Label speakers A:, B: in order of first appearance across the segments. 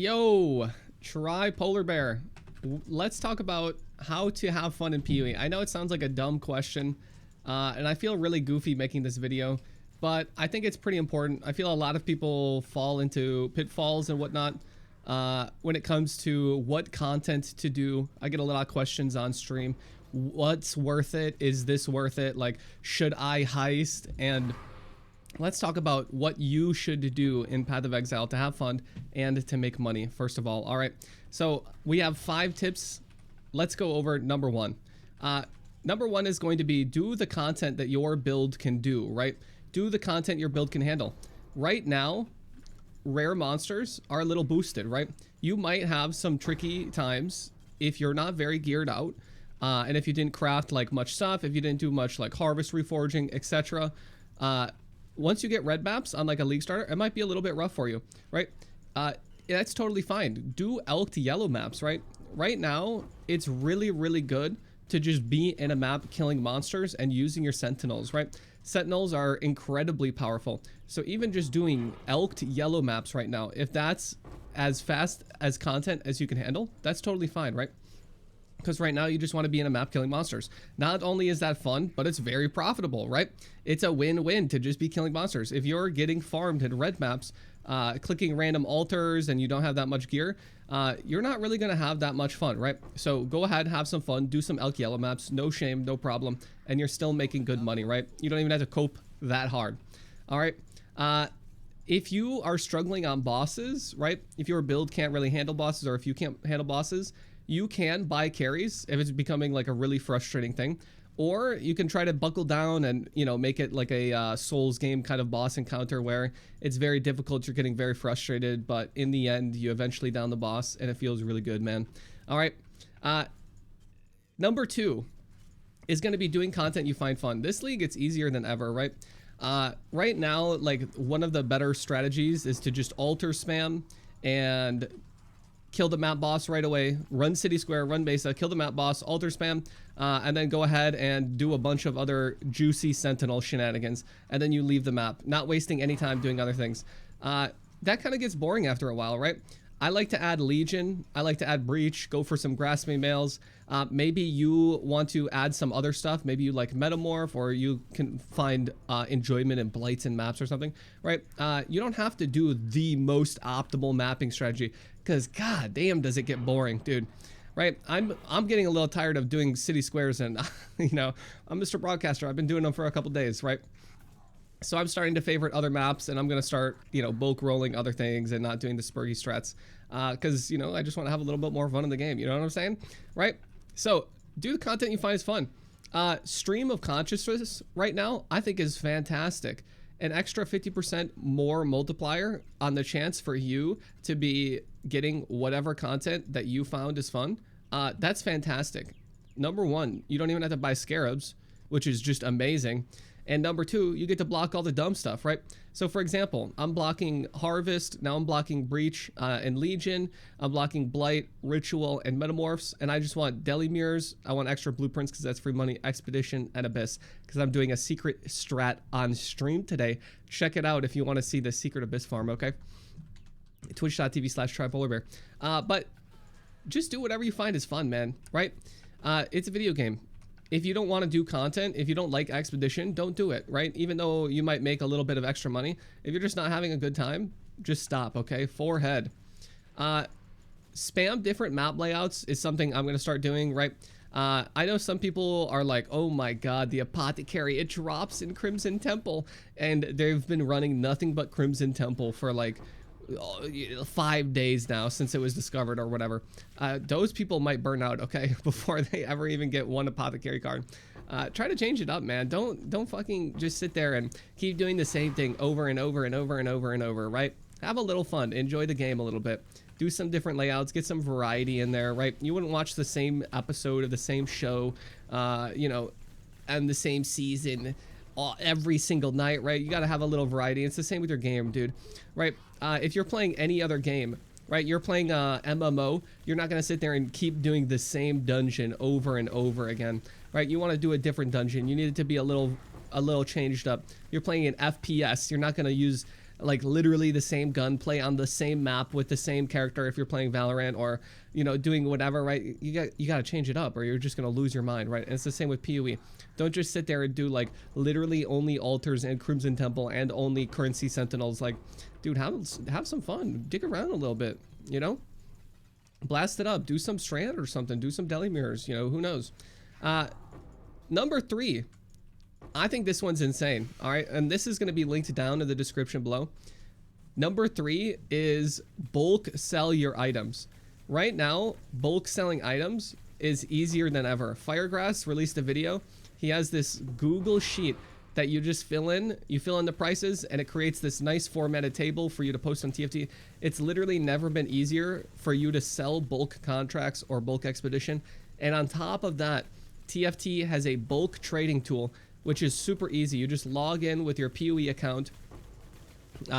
A: Yo, try polar bear. Let's talk about how to have fun in PoE. I know it sounds like a dumb question, and I feel really goofy making this video, but I think it's pretty important. I feel a lot of people fall into pitfalls and whatnot when it comes to what content to do. I get a lot of questions on stream. What's worth it? Is this worth it? Like, should I heist? And let's talk about what you should do in Path of Exile to have fun and to make money, first of all. All right, so we have 5 tips. Let's go over number 1. Number 1 is going to be do the content that your build can do, right? Do the content your build can handle. Right now, rare monsters are a little boosted, right? You might have some tricky times if you're not very geared out, and if you didn't craft like much stuff, if you didn't do much like harvest, reforging, etc. Once you get red maps on like a league starter, it might be a little bit rough for you, right? That's totally fine. Do elk to yellow maps, right? Right now, it's really, really good to just be in a map killing monsters and using your sentinels, right? Sentinels are incredibly powerful. So even just doing elk to yellow maps right now, if that's as fast as content as you can handle, that's totally fine, right? Because right now you just want to be in a map killing monsters. Not only is that fun, but it's very profitable, right? It's a win-win to just be killing monsters. If you're getting farmed in red maps, clicking random altars, and you don't have that much gear, you're not really going to have that much fun, right? So go ahead, have some fun, do some elk yellow maps, no shame, no problem, and you're still making good money, right? You don't even have to cope that hard. All right. If you are struggling on bosses, right? If your build can't really handle bosses, or if you can't handle bosses, you can buy carries if it's becoming like a really frustrating thing, or you can try to buckle down and, you know, make it like a Souls game kind of boss encounter where it's very difficult, you're getting very frustrated, but in the end you eventually down the boss and it feels really good, man. All right, number 2 is going to be doing content you find fun. This league, it's easier than ever, right? Right now, like, one of the better strategies is to just altar spam and kill the map boss right away, run city square, run besa, kill the map boss, altar spam, and then go ahead and do a bunch of other juicy sentinel shenanigans, and then you leave the map, not wasting any time doing other things. That kind of gets boring after a while, right? I like to add Legion, I like to add Breach, go for some grasping males. Maybe you want to add some other stuff, maybe you like Metamorph, or you can find enjoyment in Blights and maps or something, right? You don't have to do the most optimal mapping strategy, because god damn does it get boring, dude, right? I'm getting a little tired of doing city squares, and you know, I'm Mr. Broadcaster, I've been doing them for a couple days, right? So I'm starting to favorite other maps, and I'm going to start, you know, bulk rolling other things and not doing the spurgy strats, because, you know, I just want to have a little bit more fun in the game, you know what I'm saying, right? So do the content you find is fun. Stream of consciousness right now, I think, is fantastic. An extra 50% more multiplier on the chance for you to be getting whatever content that you found is fun. That's fantastic. Number 1, you don't even have to buy scarabs, which is just amazing. And number 2, you get to block all the dumb stuff, right? So for example, I'm blocking Harvest, now I'm blocking Breach and Legion, I'm blocking Blight, Ritual, and Metamorphs, and I just want Deli Mirrors, I want extra blueprints because that's free money, Expedition, and Abyss, because I'm doing a secret strat on stream today. Check it out if you want to see the secret Abyss farm, okay? Twitch.tv/trypolarbear. But just do whatever you find is fun, man, right? It's a video game. If you don't want to do content, if you don't like Expedition, don't do it, right? Even though you might make a little bit of extra money, if you're just not having a good time, just stop, okay? Forehead. Spam different map layouts is something I'm going to start doing, right? I know some people are like, oh my god, the Apothecary, it drops in Crimson Temple, and they've been running nothing but Crimson Temple for like 5 days now since it was discovered or whatever. Those people might burn out, okay, before they ever even get one Apothecary card. Try to change it up, man. Don't fucking just sit there and keep doing the same thing over and over and over and over and over, right? Have a little fun, enjoy the game a little bit, do some different layouts, get some variety in there, right? You wouldn't watch the same episode of the same show, you know, and the same season every single night, right? You got to have a little variety. It's the same with your game, dude, right? If you're playing any other game, right, you're playing MMO, you're not going to sit there and keep doing the same dungeon over and over again, right? You want to do a different dungeon. You need it to be a little changed up. You're playing an FPS, you're not going to use like literally the same gunplay on the same map with the same character if you're playing Valorant, or you know, doing whatever, right? You got to change it up or you're just going to lose your mind, right? And it's the same with PoE. Don't just sit there and do like literally only altars and Crimson Temple and only currency sentinels. Like, dude, have some fun, dig around a little bit, you know, blast it up, do some strand or something, do some deli mirrors, you know, who knows. Number 3, I think this one's insane. All right, and this is going to be linked down in the description below. Number 3 is bulk sell your items. Right now, bulk selling items is easier than ever. Firegrass released a video. He has this Google sheet that you just fill in. You fill in the prices and it creates this nice formatted table for you to post on TFT. It's literally never been easier for you to sell bulk contracts or bulk expedition. And on top of that, TFT has a bulk trading tool, which is super easy. You just log in with your PoE account.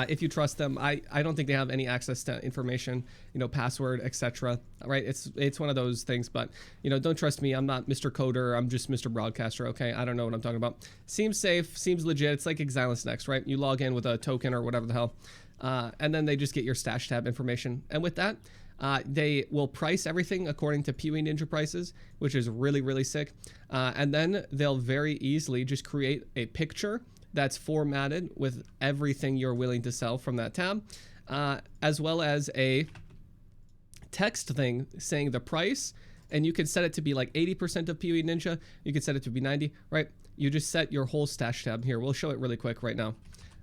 A: If you trust them, I don't think they have any access to information, you know, password, etc. Right? It's one of those things, but you know, don't trust me. I'm not Mr. Coder. I'm just Mr. Broadcaster. Okay, I don't know what I'm talking about. Seems safe, seems legit. It's like Exile Next, right? You log in with a token or whatever the hell, and then they just get your stash tab information. And with that, they will price everything according to PoE Ninja prices, which is really, really sick. And then they'll very easily just create a picture that's formatted with everything you're willing to sell from that tab, as well as a text thing saying the price, and you can set it to be like 80% of PoE Ninja. You can set it to be 90, right? You just set your whole stash tab here. We'll show it really quick right now.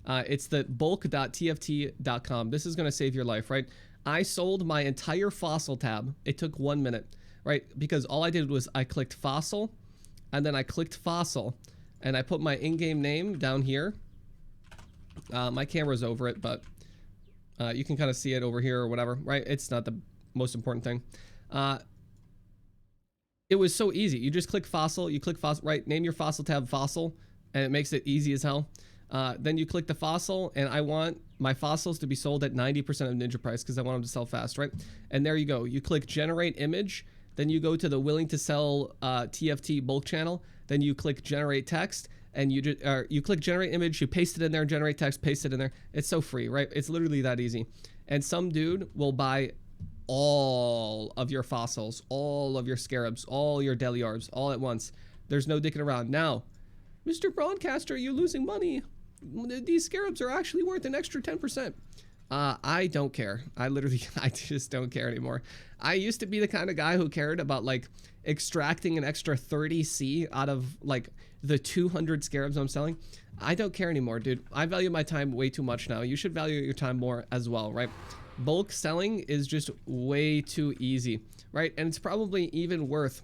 A: It's the bulk.tft.com. This is going to save your life, right? I sold my entire fossil tab. It took 1 minute, right? Because all I did was I clicked fossil, and then I clicked fossil, and I put my in-game name down here. My camera's over it, but you can kind of see it over here or whatever, right? It's not the most important thing. It was so easy. You just click fossil, right? Name your fossil tab fossil, and it makes it easy as hell. Then you click the fossil, and I want my fossils to be sold at 90% of Ninja price because I want them to sell fast, right? And there you go. You click generate image, then you go to the willing to sell TFT bulk channel, then you click generate text, and you click generate image, you paste it in there, generate text, paste it in there. It's so free, right? It's literally that easy. And some dude will buy all of your fossils, all of your scarabs, all your deli orbs, all at once. There's no dicking around. Now, Mr. Broadcaster, you're losing money. These scarabs are actually worth an extra 10%. I don't care. I just don't care anymore. I used to be the kind of guy who cared about like extracting an extra 30C out of like the 200 scarabs I'm selling. I don't care anymore, dude. I value my time way too much now. You should value your time more as well, right? Bulk selling is just way too easy, right? And it's probably even worth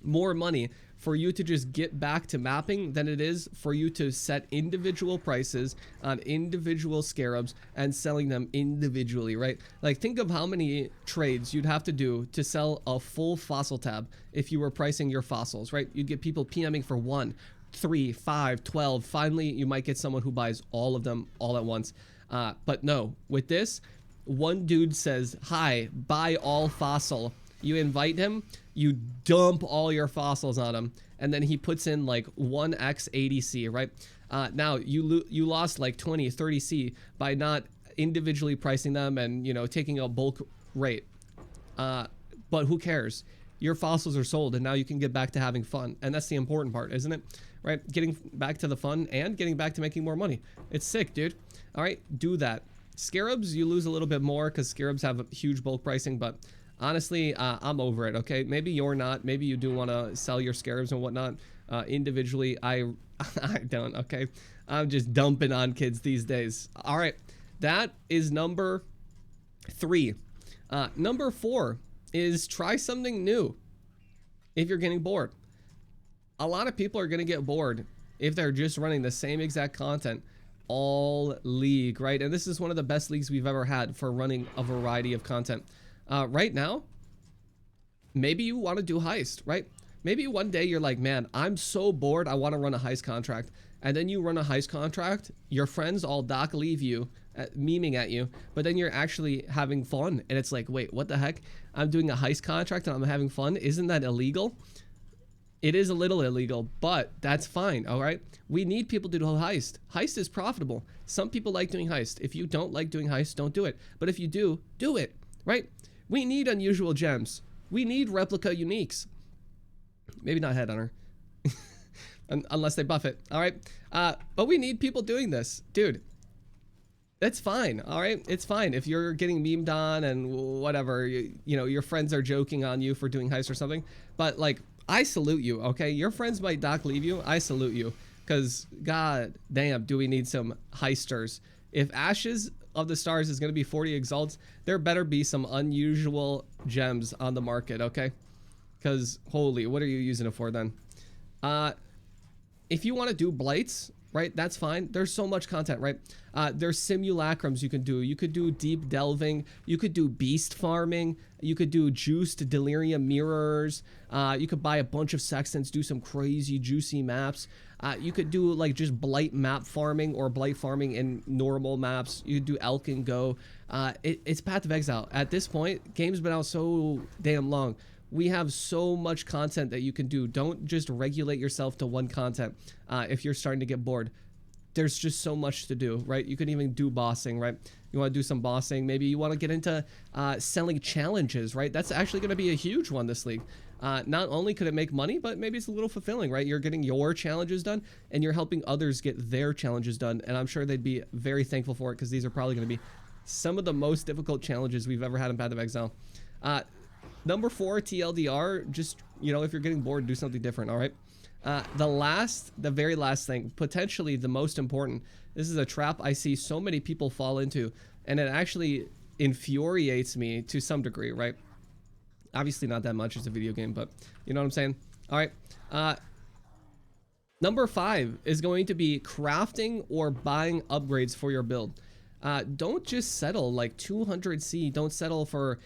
A: more money for you to just get back to mapping than it is for you to set individual prices on individual scarabs and selling them individually, right? Like, think of how many trades you'd have to do to sell a full fossil tab if you were pricing your fossils, right? You'd get people PMing for 1, 3, 5, 12. Finally, you might get someone who buys all of them all at once. But no, with this, one dude says, "Hi, buy all fossil." You invite him, you dump all your fossils on him, and then he puts in like 1x 80C, right? Now you lost like 20, 30C by not individually pricing them and, you know, taking a bulk rate. But who cares? Your fossils are sold, and now you can get back to having fun. And that's the important part, isn't it? Right? Getting back to the fun and getting back to making more money. It's sick, dude. All right, do that. Scarabs, you lose a little bit more because scarabs have a huge bulk pricing, but honestly, I'm over it, okay? Maybe you're not. Maybe you do want to sell your scarabs and whatnot individually. I don't, okay? I'm just dumping on kids these days. All right, that is number 3. Number 4 is try something new if you're getting bored. A lot of people are going to get bored if they're just running the same exact content all league, right? And this is one of the best leagues we've ever had for running a variety of content. Right now, maybe you want to do heist, right? Maybe one day you're like, man, I'm so bored, I want to run a heist contract. And then you run a heist contract, your friends all dock leave you, memeing at you, but then you're actually having fun. And it's like, wait, what the heck? I'm doing a heist contract and I'm having fun. Isn't that illegal? It is a little illegal, but that's fine, all right? We need people to do heist. Heist is profitable. Some people like doing heist. If you don't like doing heist, don't do it. But if you do, do it, right? We need unusual gems. We need replica uniques. Maybe not headhunter. Unless they buff it, all right? But we need people doing this. Dude, that's fine, all right? It's fine if you're getting memed on and whatever, you know, your friends are joking on you for doing heist or something. But, like, I salute you, okay? Your friends might dock leave you. I salute you. Because, god damn, do we need some heisters. If Ashes of the Stars is going to be 40 exalts, there better be some unusual gems on the market, okay? Because, holy, what are you using it for then? If you want to do blights, right, that's fine. There's so much content, right? There's simulacrums you can do. You could do deep delving. You could do beast farming. You could do juiced delirium mirrors. You could buy a bunch of sextants, do some crazy juicy maps. You could do like just blight map farming or blight farming in normal maps. You could do Elk and Go. It's Path of Exile. At this point, game's been out so damn long. We have so much content that you can do. Don't just regulate yourself to one content if you're starting to get bored. There's just so much to do, right? You can even do bossing, right? You want to do some bossing. Maybe you want to get into selling challenges, right? That's actually going to be a huge one this league. Not only could it make money, but maybe it's a little fulfilling, right? You're getting your challenges done and you're helping others get their challenges done. And I'm sure they'd be very thankful for it because these are probably going to be some of the most difficult challenges we've ever had in Path of Exile. Number 4, TLDR, just, you know, if you're getting bored, do something different, all right? The very last thing, potentially the most important, this is a trap I see so many people fall into, and it actually infuriates me to some degree, right? Obviously not that much, it's a video game, but you know what I'm saying? All right, number 5 is going to be crafting or buying upgrades for your build. Don't just settle like 200C. Don't settle for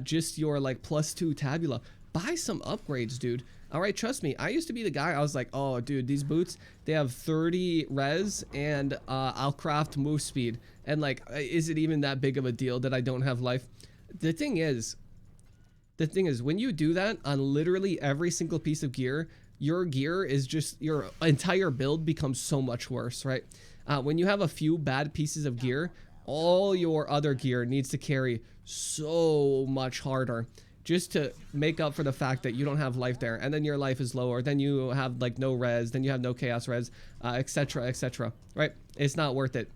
A: just your like +2 tabula. Buy some upgrades, dude. All right, trust me. I used to be the guy. I was like, oh, dude, these boots, they have 30 res and I'll craft move speed. And like, is it even that big of a deal that I don't have life? The thing is, when you do that on literally every single piece of gear, your gear is just, your entire build becomes so much worse, right? When you have a few bad pieces of gear, all your other gear needs to carry so much harder just to make up for the fact that you don't have life there, and then your life is lower, then you have like no res, then you have no chaos res, etc., right? It's not worth it.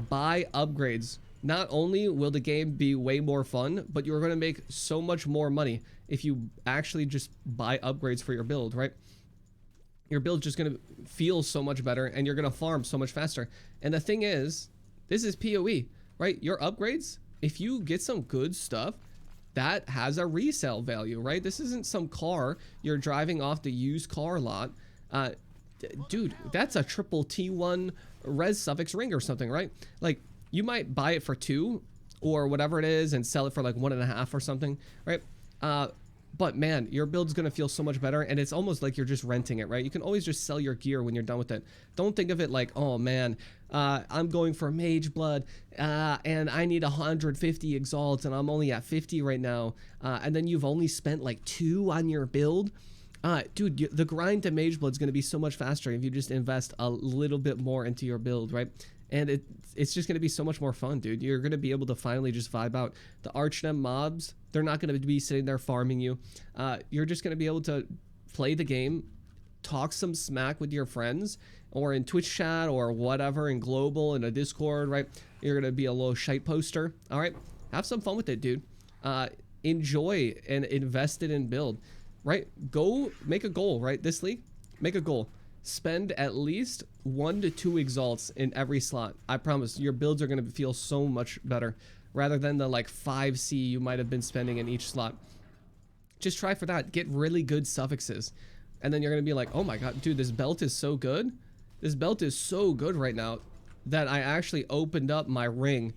A: Buy upgrades. Not only will the game be way more fun, but you're going to make so much more money if you actually just buy upgrades for your build, right? Your build's just going to feel so much better and you're going to farm so much faster. And the thing is, this is PoE, right? Your upgrades, if you get some good stuff, that has a resale value, right? This isn't some car you're driving off the used car lot. Dude, that's a triple T1 res suffix ring or something, right? Like, you might buy it for 2 or whatever it is and sell it for like 1.5 or something, right? But man, your build's gonna feel so much better, and it's almost like you're just renting it, right? You can always just sell your gear when you're done with it. Don't think of it like, oh man, I'm going for mage blood, and I need 150 exalts, and I'm only at 50 right now, and then you've only spent like 2 on your build. Dude, the grind to mage blood is gonna be so much faster if you just invest a little bit more into your build, right? And it's just going to be so much more fun, dude. You're going to be able to finally just vibe out. The Archdem mobs, they're not going to be sitting there farming you. You're just going to be able to play the game, talk some smack with your friends, or in Twitch chat or whatever, in global, in a Discord, right? You're going to be a little shite poster, all right? Have some fun with it, dude. Enjoy and invest it in build, right? Go make a goal, right? This league, make a goal. Spend at least 1 to 2 exalts in every slot. I promise your builds are going to feel so much better rather than the like 5C you might have been spending in each slot. Just try for that. Get really good suffixes. And then you're going to be like, oh my god, dude, this belt is so good. This belt is so good right now that I actually opened up my ring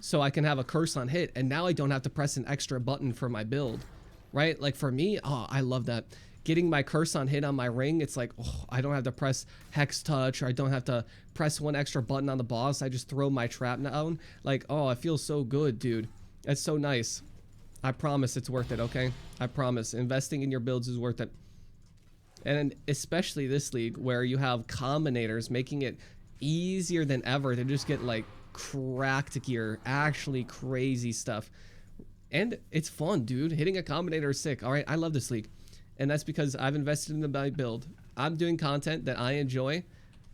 A: so I can have a curse on hit. And now I don't have to press an extra button for my build, right? Like for me, oh, I love that. Getting my curse on hit on my ring, it's like, oh, I don't have to press hex touch, or I don't have to press 1 extra button on the boss. I just throw my trap down. Like, oh, it feels so good, dude. That's so nice. I promise it's worth it, okay? I promise. Investing in your builds is worth it. And especially this league where you have combinators making it easier than ever to just get like cracked gear, actually crazy stuff. And it's fun, dude. Hitting a combinator is sick. All right, I love this league. And that's because I've invested in my build. I'm doing content that I enjoy,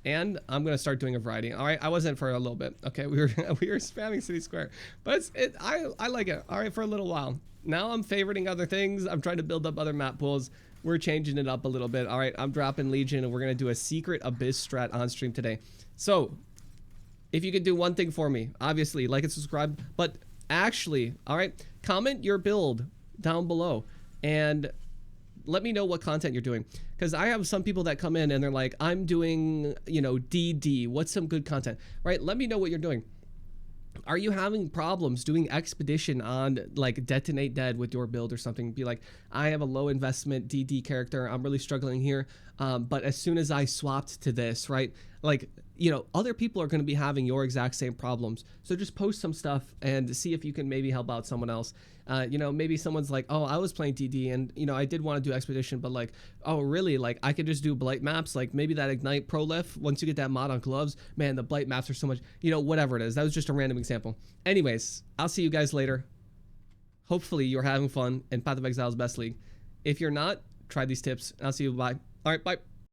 A: and I'm gonna start doing a variety. All right, I wasn't for a little bit. Okay, we were spamming City Square, but I like it. All right, for a little while. Now I'm favoriting other things. I'm trying to build up other map pools. We're changing it up a little bit. All right, I'm dropping Legion, and we're gonna do a secret Abyss strat on stream today. So, if you could do one thing for me, obviously like and subscribe, but actually, all right, comment your build down below and let me know what content you're doing, because I have some people that come in and they're like, I'm doing, you know, DD, what's some good content, right? Let me know what you're doing. Are you having problems doing expedition on like Detonate Dead with your build or something? Be like, I have a low investment DD character, I'm really struggling here, but as soon as I swapped to this, right, like, you know, other people are going to be having your exact same problems. So just post some stuff and see if you can maybe help out someone else. You know, maybe someone's like, oh, I was playing DD and, you know, I did want to do expedition, but like, oh, really? Like, I could just do blight maps. Like, maybe that Ignite Prolif, once you get that mod on gloves, man, the blight maps are so much, you know, whatever it is. That was just a random example. Anyways, I'll see you guys later. Hopefully you're having fun in Path of Exile's best league. If you're not, try these tips. I'll see you. Bye. All right, bye.